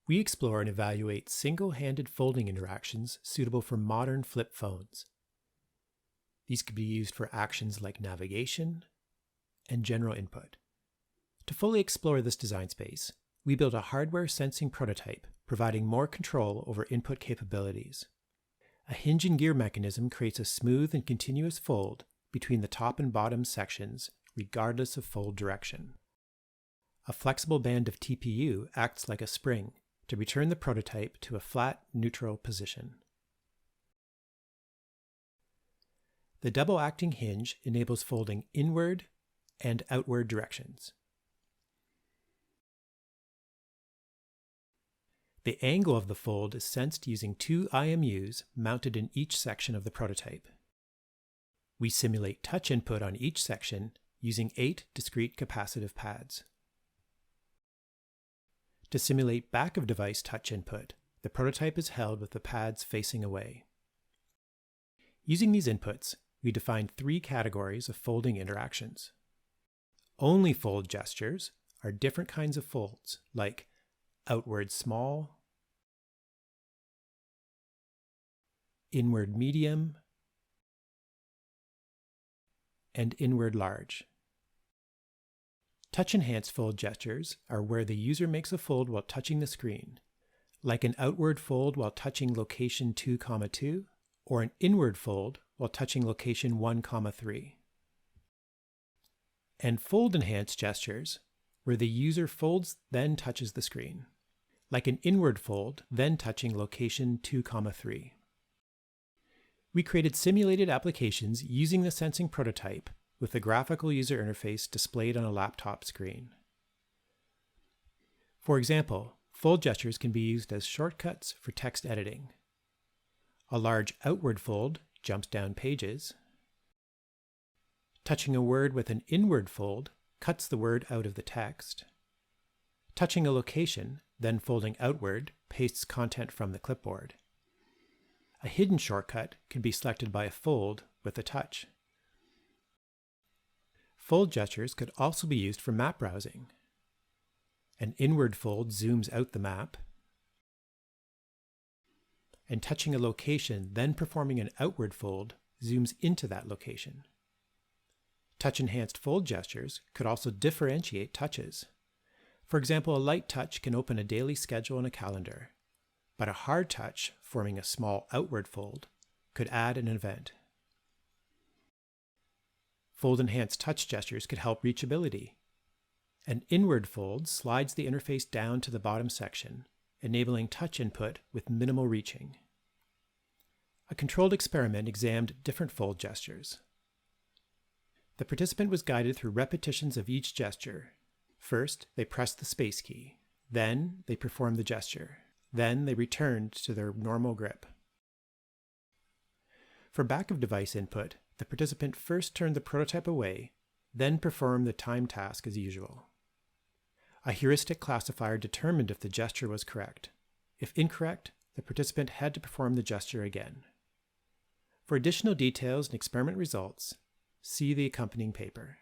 We explore and evaluate single-handed folding interactions suitable for modern flip phones. These could be used for actions like navigation and general input. To fully explore this design space, we built a hardware sensing prototype providing more control over input capabilities. A hinge and gear mechanism creates a smooth and continuous fold between the top and bottom sections regardless of fold direction. A flexible band of TPU acts like a spring to return the prototype to a flat, neutral position. The double-acting hinge enables folding inward and outward directions. The angle of the fold is sensed using two IMUs mounted in each section of the prototype. We simulate touch input on each section using 8 discrete capacitive pads. To simulate back-of-device touch input, the prototype is held with the pads facing away. Using these inputs, we defined 3 categories of folding interactions. Only fold gestures are different kinds of folds, like outward small, inward medium, and inward large. Touch-enhanced fold gestures are where the user makes a fold while touching the screen, like an outward fold while touching location 2, 2, or an inward fold while touching location 1, 3. And fold-enhanced gestures, where the user folds then touches the screen, like an inward fold then touching location 2, 3. We created simulated applications using the sensing prototype with the graphical user interface displayed on a laptop screen. For example, fold gestures can be used as shortcuts for text editing. A large outward fold jumps down pages. Touching a word with an inward fold cuts the word out of the text. Touching a location, then folding outward, pastes content from the clipboard. A hidden shortcut can be selected by a fold with a touch. Fold gestures could also be used for map browsing. An inward fold zooms out the map, and touching a location, then performing an outward fold, zooms into that location. Touch-enhanced fold gestures could also differentiate touches. For example, a light touch can open a daily schedule in a calendar, but a hard touch, forming a small outward fold, could add an event. Fold-enhanced touch gestures could help reachability. An inward fold slides the interface down to the bottom section, enabling touch input with minimal reaching. A controlled experiment examined different fold gestures. The participant was guided through repetitions of each gesture. First, they pressed the space key. Then, they performed the gesture. Then, they returned to their normal grip. For back-of-device input, the participant first turned the prototype away, then performed the timed task as usual. A heuristic classifier determined if the gesture was correct. If incorrect, the participant had to perform the gesture again. For additional details and experiment results, see the accompanying paper.